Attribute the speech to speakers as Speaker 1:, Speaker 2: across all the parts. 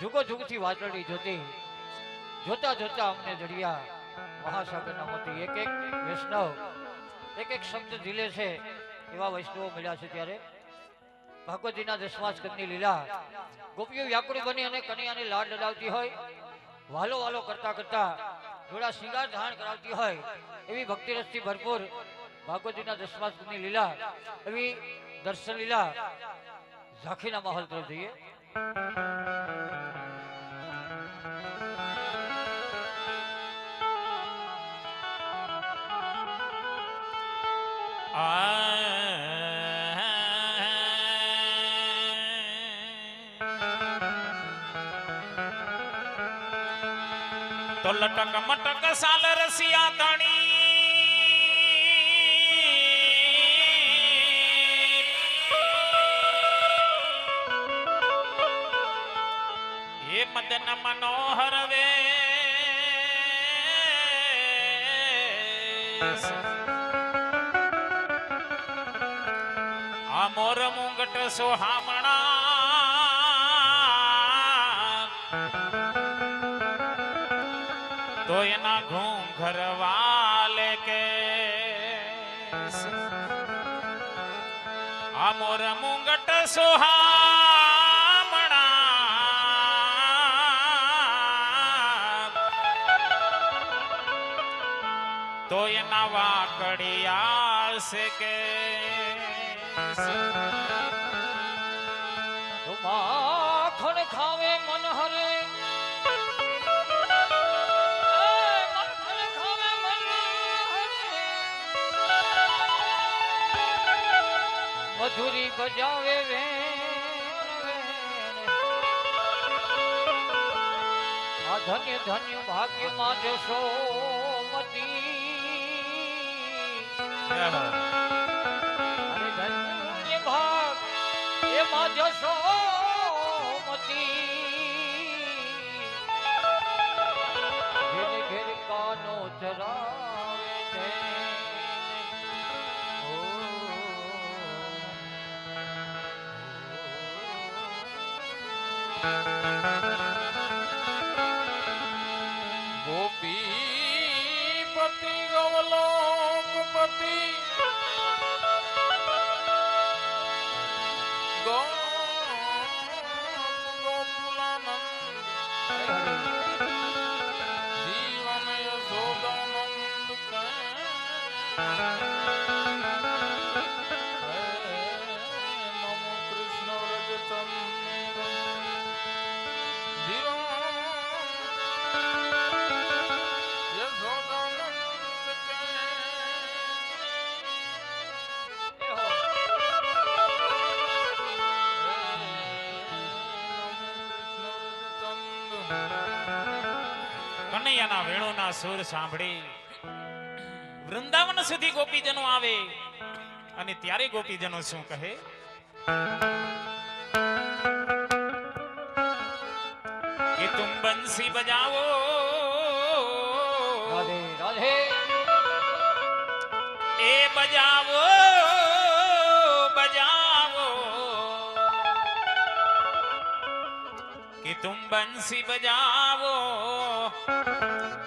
Speaker 1: જુગો જુગથી વાદળી જોતી જોતા જોતા અમને જડિયા મહાસાગરના મોતી એક એક વૈષ્ણવ એક એક શબ્દ ઝીલે છે એવા વૈષ્ણવો મળ્યા છે ત્યારે ભાગવતજીના 10મા સ્કંદની લીલા ગોપીઓ વ્યાકુળ બની અને કનૈયાની લાડ લડાવતી હોય વાલો વાલો કરતા કરતા જોડા શિંગાર ધારણ કરાવતી હોય એવી ભક્તિ રસથી ભરપૂર ભાગવતજીના 10મા સ્કંદની લીલા એવી દર્શન લીલા ઝાંખીના માહોલ તરફ જઈએ.
Speaker 2: તો લટક મટક સાલ રસિયા તણી એ મદન મનોહર વે આ મોર મુંગટ સોહામણા તો એના ઘૂંઘર વાલે કે આ મોર મુંગટ સોહામણા તો એના વાકડિયા છે કે
Speaker 1: માખણ ખાવે મન હરે મધુરી બજાવે આ ધન્ય ધન્ય ભાગ્યમાં જશો મતી અરે ધન્ય ભાગ એમાં જશો મતી ઘેર ઘેર કાનો ચરાવે છે.
Speaker 2: ગોપીપતિ ગવલોકપતિ ગોકુલાનંદ જીવન યશોદાનંદ નમો કૃષ્ણ વ્રજચંદ કનૈયાના વેણોના સુર સાંભળી વૃંદાવન સુધી ગોપીજનો આવે અને ત્યારે ગોપીજનો શું કહે? કે તુમ બંસી બજાવો
Speaker 1: રાધે રાધે
Speaker 2: એ બજાવો બજાવો कि तुम बंसी बजाओ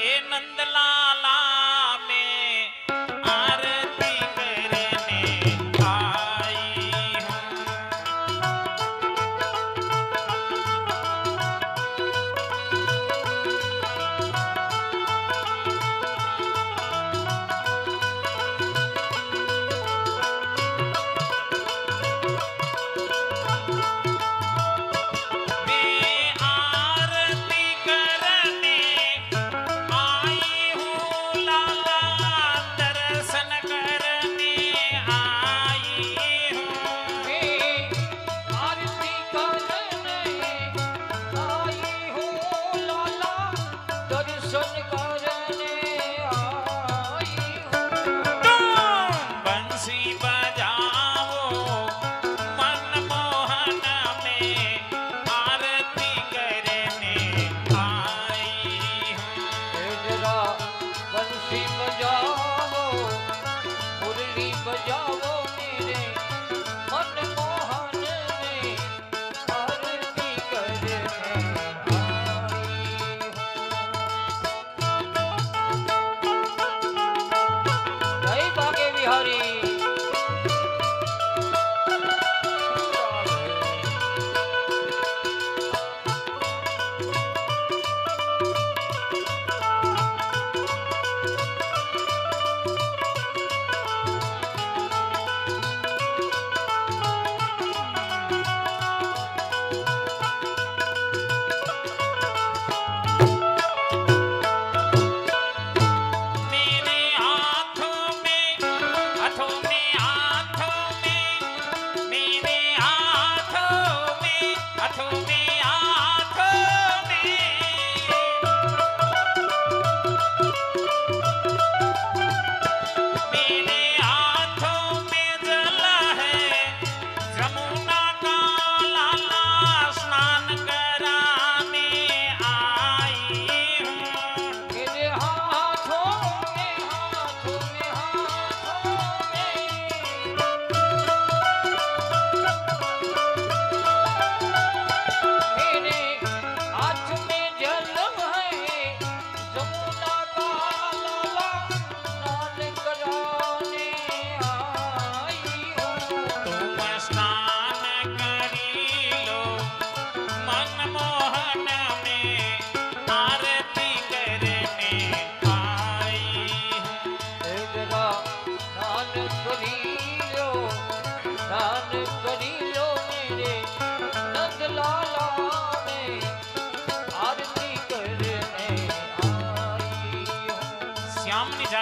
Speaker 2: ए नंदलाला में आरती करने आई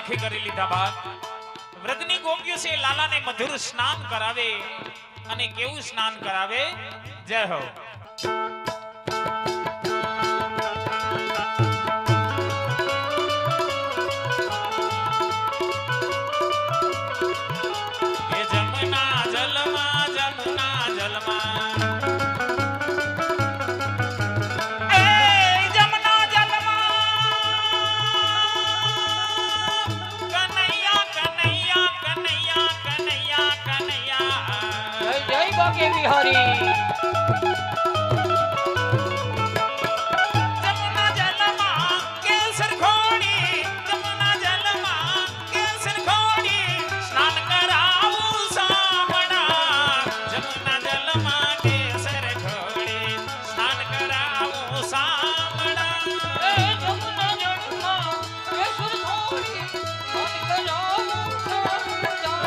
Speaker 2: રાખી કરી લીધા બાદ વ્રતની ગોપીઓ છે લાલાને મધુર સ્નાન કરાવે અને કેવું સ્નાન કરાવે જય હો એ જમના જલમાં જમના જલમાં એ જમના જલમાં કનૈયા કનૈયા કનૈયા કનૈયા કનૈયા
Speaker 1: જય જય બાકે બિહારી
Speaker 2: જમના જલમાં કેસર ઘોડી જમના જલમાં કેસર ઘોડી સ્નાન કરાવું સામણા જમના જલમાં કેસર ઘોડી સ્નાન કરાવું સામણા
Speaker 1: એ જમના જળમાં કેસર ઘોડી સ્નાન કરાવું સામડા.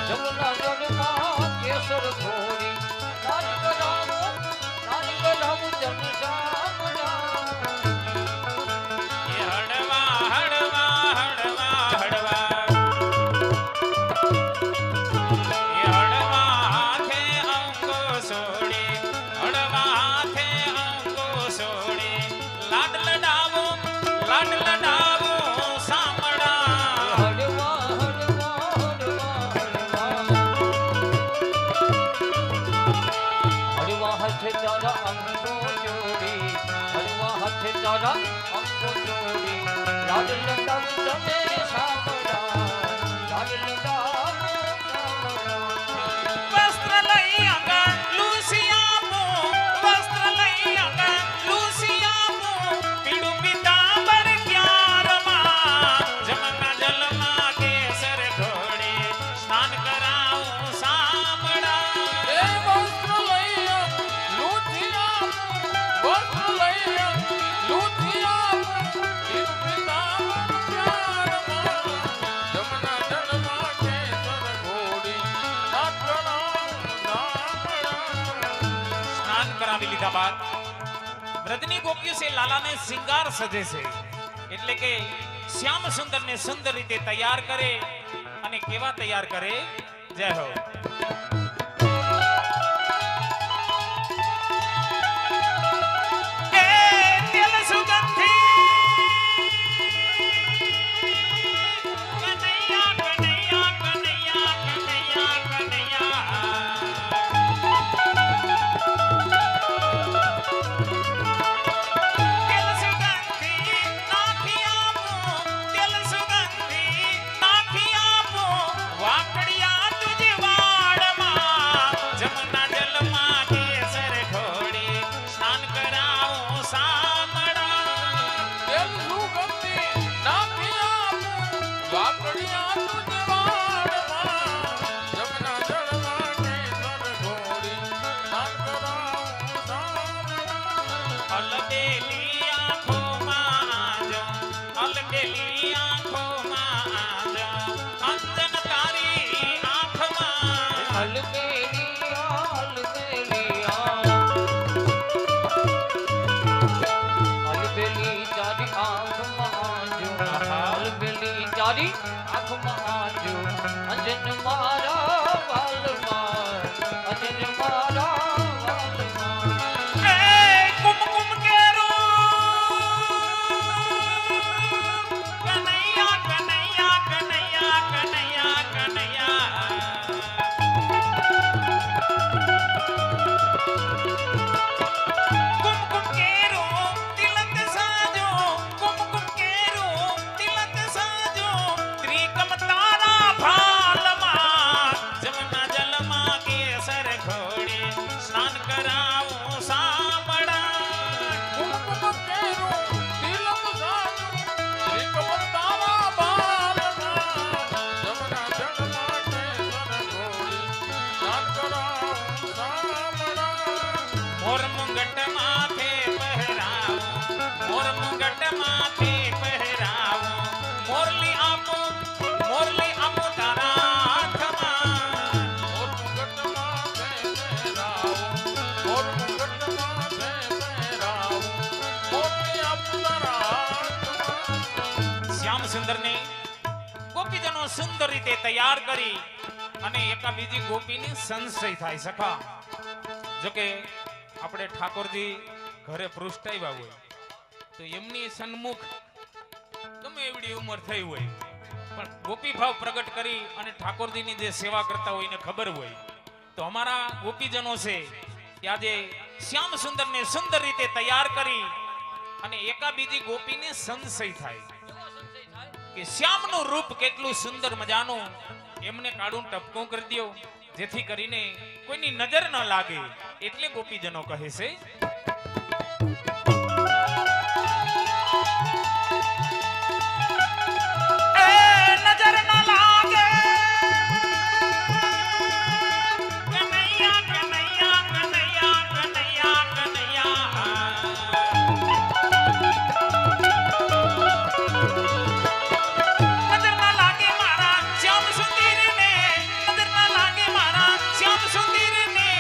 Speaker 1: જમના જળમાં કેસર ઘોડી સ્નાન કરાવું જન સામડા.
Speaker 2: એ હળવા હળવા હળવા હળવા એ હળવા હાથે અંગો સોડી હળવા હાથે અંગો સોડી લાડ લડાવો સામડા
Speaker 1: હળવા હળવા હળવા હળવા હળવા હાથે તારા અંગો જોડી હળવા હાથે તારા અંગો જોડી લાડ લડાવું તને સામડા લાડ લડાવું સામડા.
Speaker 2: વસ્ત્ર લઈ આગળ લૂસી આપું વસ્ત્ર લઈ આગળ લૂસી આપું પીળું પીતાંબર ક્યારમાં જમના જલમાં કેસર ઘોડી સ્નાન કરાવું સામડા
Speaker 3: એ વસ્ત્ર લઈ લૂંટિયા વસ્ત્ર લઈ લૂંટિયા પીતાંબર પ્યારમાં જમના જળમાં કેસર ઘોડી
Speaker 2: સ્નાન કરાવી લીધા બાદ વ્રતની ગોપીઓ છે લાલાને શિંગાર સજે છે એટલે કે શ્યામ સુંદરને સુંદર રીતે તૈયાર કરે અને કેવા તૈયાર કરે જય હો એ તેલ સુગંધી કનૈયા કનૈયા કનૈયા કનૈયા કનૈયા તેલ સુગંધી નાખી આપું તેલ સુગંધી નાખી આપું વાકડિયા તુજ વાડમાં જમના જલમાં કેસર ઘોડી સ્નાન કરાવું સામડા
Speaker 3: તેલ સુગંધી નાખિયા વાકડિયા તુજ વાડમાં જમના જળમાં કેસર ઘોડી સ્નાન કરાવું સામડા
Speaker 2: અલબેલી આંખોમાં આજો અલબેલી આંખોમાં આજો અંજન તારી આંખમાં
Speaker 1: અલબેલિયા અલબેલિયા અલબેલી તારી આંખમાં જો અલબેલી તારી આંખમાં જો અંજન મારા વાલમાં અંજન મારા વાલમાં.
Speaker 2: એ કુમકુમ કેરો કનૈયા કનૈયા કનૈયા કનૈયા કનૈયા કુમકુમ કેરો તિલક સાજો કુમકુમ કેરો તિલક સાજો ત્રિકમ તારા ભાલમાં જમના જલમાં કેસર ઘોડી સ્નાન કરાવું સામડા
Speaker 3: કુમકુમ કેરું તિલક સાજુ શ્રીકમળ તારા બાલમાં જમના જળમાં કેસર ઘોડી સ્નાન કરાવું સામડા
Speaker 2: મોર મુંગટ માથે પહેરાવું મોર મુંગટ માથે પહેરાવું મોરલી આપું તારા હાથમાં
Speaker 3: મોર મુગટ માથે પહેરાવું મોર મુગટ માથે પહેરાવું મોરલી આપું તારા હાથમાં
Speaker 2: શ્યામ સુંદરને સુંદર રીતે તૈયાર કરી અને એકા બીજી ગોપીની સંશય થાય સખા. જોકે આપણે ઠાકોરજી ઘરે પૃષ્ઠ આવ્યા હોય તો એમની સન્મુખ ગમે એવડી ઉંમર થઈ હોય પણ ગોપી ભાવ પ્રગટ કરી અને ઠાકોરજીની જે સેવા કરતા હોય એને ખબર હોય તો અમારા ગોપીજનો છે કે આજે શ્યામ સુંદરને સુંદર રીતે તૈયાર કરી અને એકા બીજી ગોપીને સંશય થાય કે શ્યામનું રૂપ કેટલું સુંદર મજાનું, એમને કાઢું ટપકું કરી દ્યો જેથી કરીને કોઈની નજર ન લાગે. એટલે ગોપીજનો કહે છે નજર ન લાગે કનૈયા કનૈયા કનૈયા કનૈયા કનૈયા. નજર ન લાગે મારા શ્યામ સુંદરને, નજર ન લાગે મારા શ્યામ સુંદરને,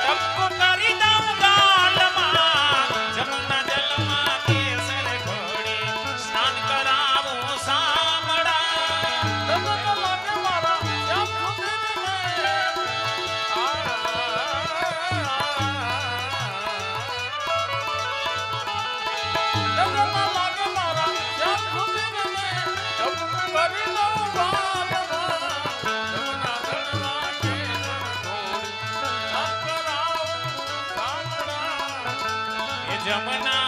Speaker 2: ટપકો કરી દઉં ગાલમાં જમુના જલમાં કેસર ઘોડી સ્નાન કરાવું સામડા.
Speaker 3: નજર ન લાગે મારા શ્યામ સુંદરને. નજર ન લાગે મારા શ્યામ સુંદરને. ટપકું કરી દઉં ગાલમાં. જમના જળમાં કેસર ઘોડી સ્નાન કરાવું સામડા.
Speaker 2: એ જમના